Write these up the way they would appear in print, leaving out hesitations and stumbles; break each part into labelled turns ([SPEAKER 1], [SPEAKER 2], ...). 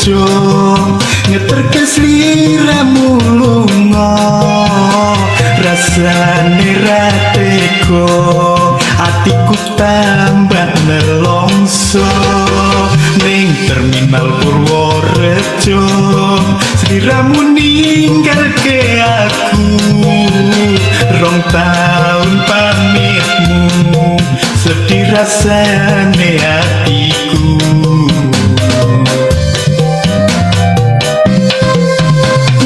[SPEAKER 1] Purworejo ngeterke sliramu lunga rasane ra tega atiku tambah nelongso ning terminal Purworejo sliramu ninggalke aku rong taun pamitmu sedih rasane hatiku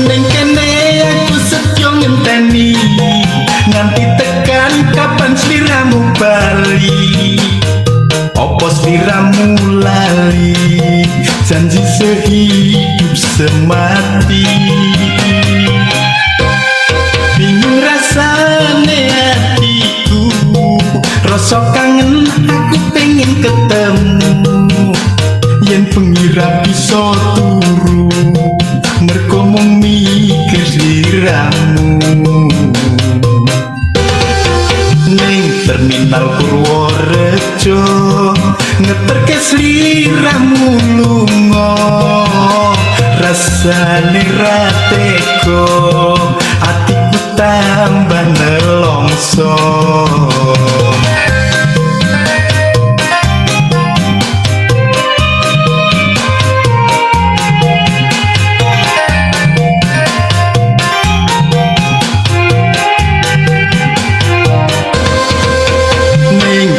[SPEAKER 1] ning kene aku setyo ngenteni nganti tekan kapan sliramu bali opo sliramu lali janji sehidup semati bingung rasane hatiku rasa kangen aku pengen ketemu yen pengira bisa turu mergo mung mikir sliramu ning terminal Purworejo ngeterke sliramu lunga rasane ra tega atiku tambah nelongso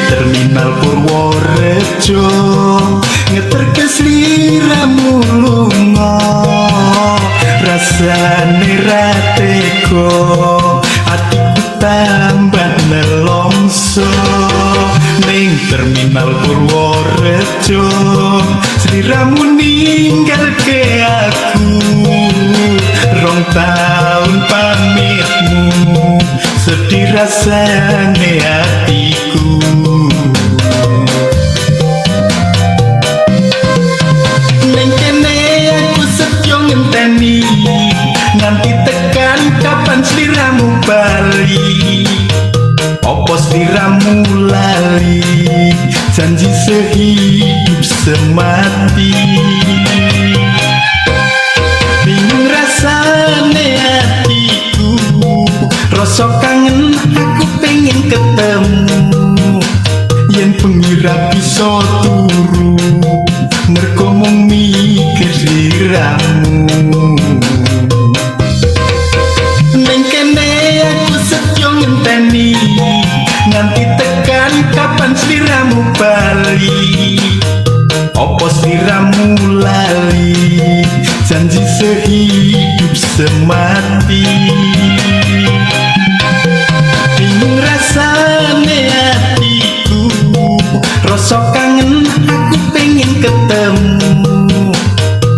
[SPEAKER 1] terminal Purworejo ngeterke sliramu lunga rasane ra tega atiku tambah nelongso ning terminal Purworejo sliramu ninggalke aku rong taun pamitmu sedih rasane hatiku ning kene aku setyo ngenteni nganti tekan kapan sliramu bali opo sliramu lali janji sehidup semati bingung rasane hatiku rasa kangen aku pengen ketemu yen pengira bisa turu mergo mung mikir sliramu ning kene aku setyo ngenteni nganti tekan kapan sliramu bali opo sliramu lali janji sehidup semati bingung rasane hatiku rasa kangen aku pengen ketemu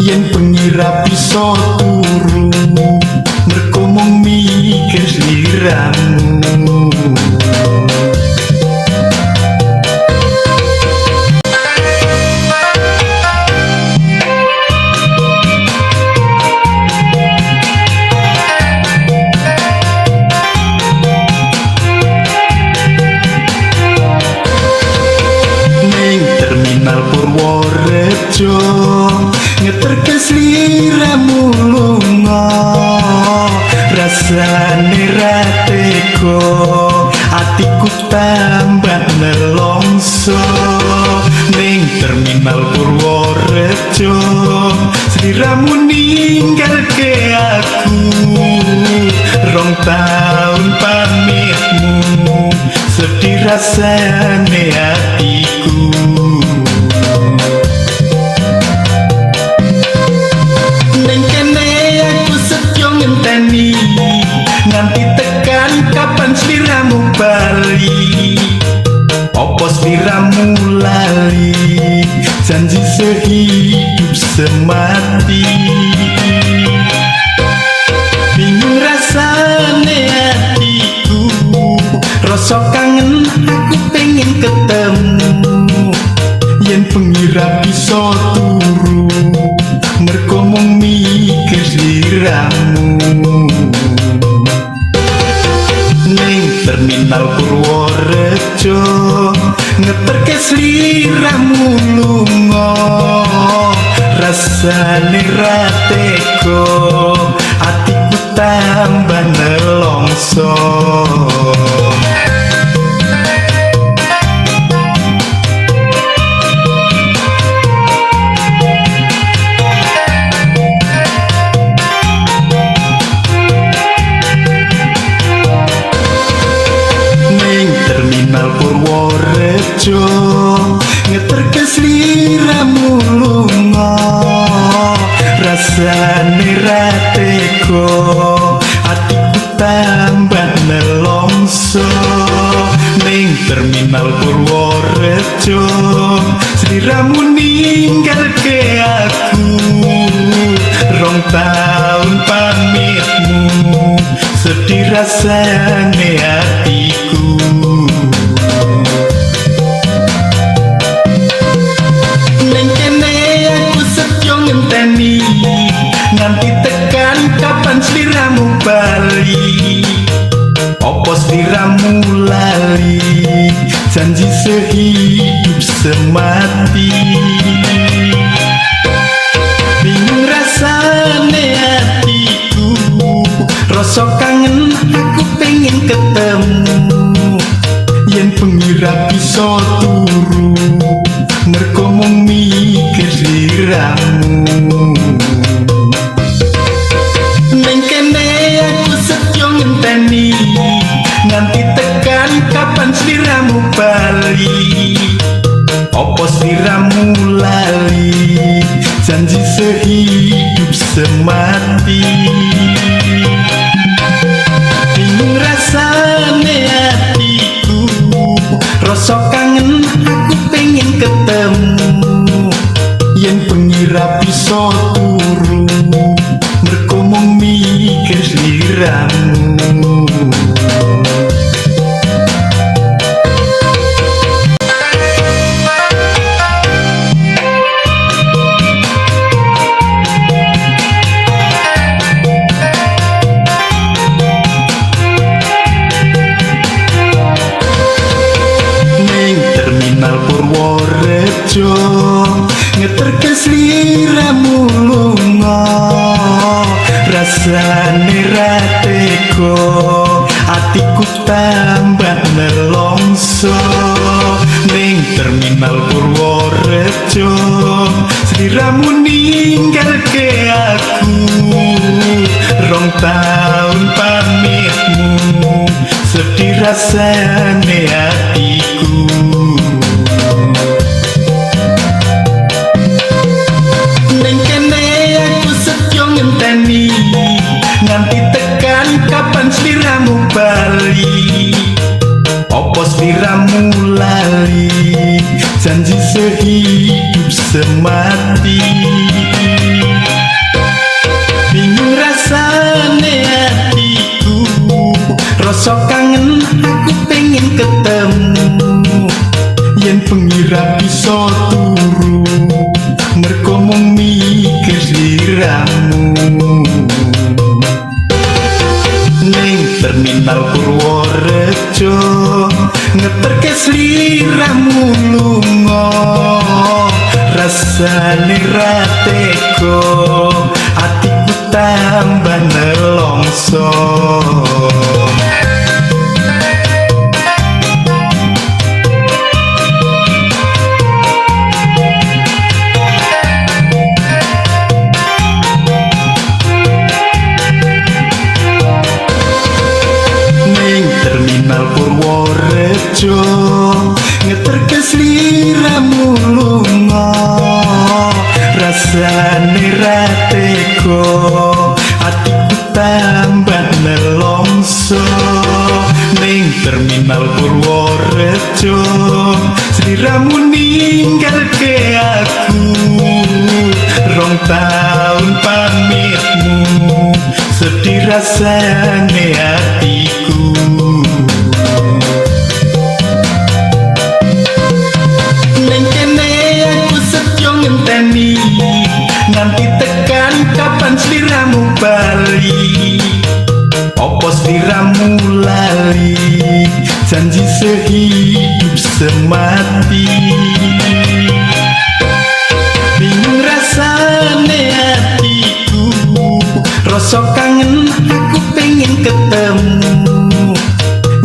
[SPEAKER 1] yen pengira bisa turu mergo mung mikir sliramu terminal Purworejo ngeterke sliramu lunga rasane ra tega atiku tambah nelongso ning terminal Purworejo sliramu ninggalke aku rong taun pamitmu sedih rasane hatiku ning kene aku setyo ngenteni nganti tekan kapan sliramu bali opo sliramu lali janji sehidup semati bingung rasane hatiku rasa kangen aku pengen ketemu yen pengira bisa turu mergo mung mikir sliramu ning terminal Purworejo ngeterke sliramu lunga rasa rasane ra tega atiku tambah nelongso Purworejo ngeterke sliramu lunga rasane ra tega atiku tambah nelongso ning terminal Purworejo sliramu ninggalke aku 2 tahun pamitmu sedih rasane hatiku nganti tekan kapan sliramu bali opo sliramu lali janji sehidup semati bingung rasane hatiku rasa kangen aku pengen ketemu yen pengira bisa turu mergo mung mikir sliramu nganti tekan kapan sliramu bali opo sliramu lali janji sehidup semati bingung rasane hatiku rasa kangen aku pengen ketemu yen pengira bisa turu mergo mung mikir sliramu Purworejo ngeterke sliramu lunga rasane ra tega atiku tambah nelongso ning terminal Purworejo sliramu ninggalke aku 2 tahun pamitmu sedih rasane hatiku nganti tekan kapan sliramu bali opo sliramu lali janji sehidup semati bingung rasane hatiku rasa kangen aku pengen ketemu yen pengira bisa turu mergo mung mikir sliramu ning terminal Purworejo ngeterke sliramu lunga rasane ra tega atiku tambah nelongso Purworejo ngeterke sliramu lunga rasane ra tega atiku tambah nelongso ning terminal Purworejo sliramu ninggalke aku 2 tahun pamitmu sedih rasane hatiku nganti tekan kapan sliramu bali opo sliramu lali janji sehidup semati bingung rasane rasa kangen aku pengen ketemu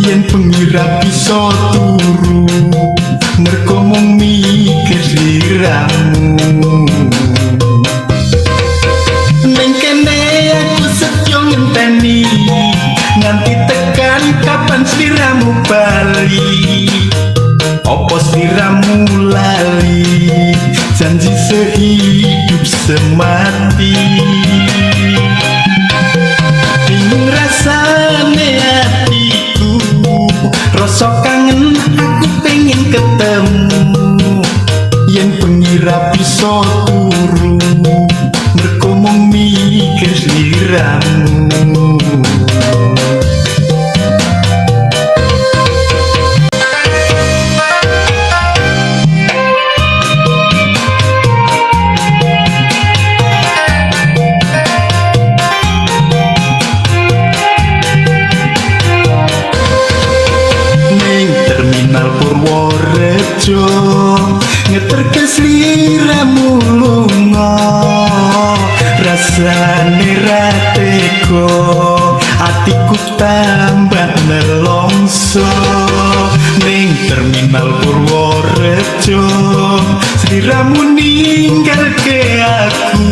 [SPEAKER 1] yen bengi ra bisa turu mergo mung mikir sliramu ning kene aku setyo ngenteni nganti tekan kapan sliramu bali opo sliramu lali janji sehidup semati bingung rasane hatiku rasa kangen aku pengen ketemu yen bengi ra bisa turu mergo mung mikir sliramu Terminal Purworejo ngeterke sliramu lunga rasane ra tega atiku tambah nelongso ning terminal Purworejo sliramu ninggalke aku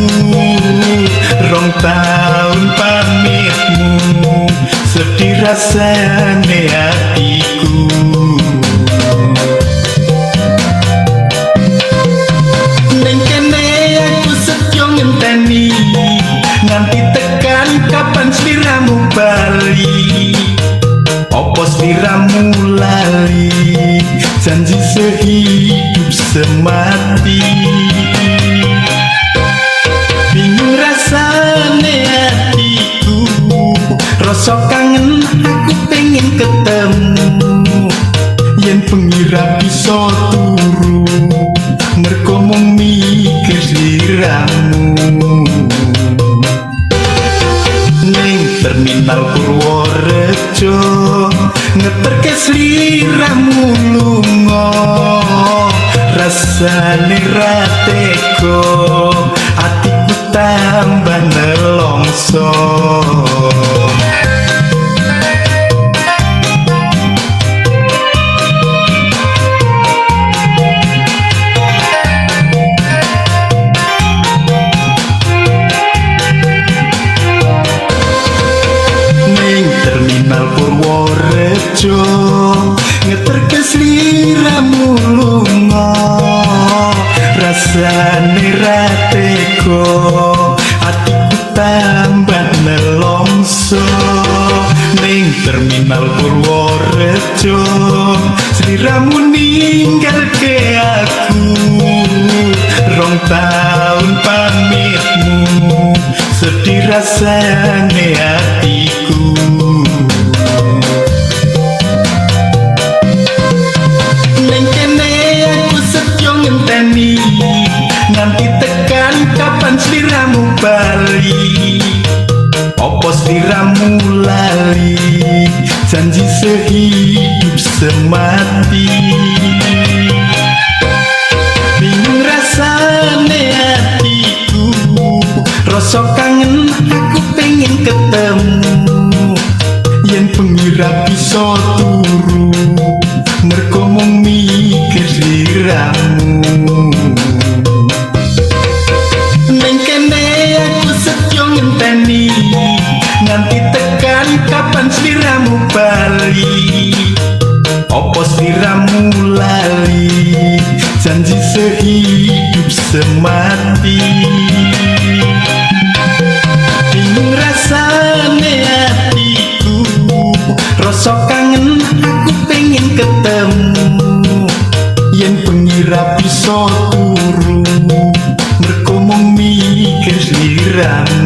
[SPEAKER 1] rong taun pamitmu sedih rasane hatiku ning kene aku setyo ngenteni nganti tekan kapan sliramu bali opo sliramu lali janji sehidup semati bingung rasane hatiku rasa kangen aku pengen ketemu yen bengi ra bisa turu mergo mung mikir sliramu ning terminal Purworejo ngeterke sliramu lunga rasane ra tega atiku tambah nelongso Terminal Purworejo ngeterke sliramu lunga rasane ra tega atiku tambah nelongso ning terminal Purworejo sliramu ninggalke aku rong taun pamitmu sedih rasane hatiku ning kene aku setyo ngenteni nganti tekan kapan sliramu bali opo sliramu lali janji sehidup semati bingung rasane hatiku rasa kangen aku pengen ketemu yen bengi ra bisa turu mergo mung mikir sliramu ning kene aku setyo ngenteni nganti tekan kapan sliramu bali opo sliramu lali janji sehidup semati bingung rasane hatiku rasa kangen aku pengen ketemu yen bengi ra bisa turu mergo mung mikir sliramu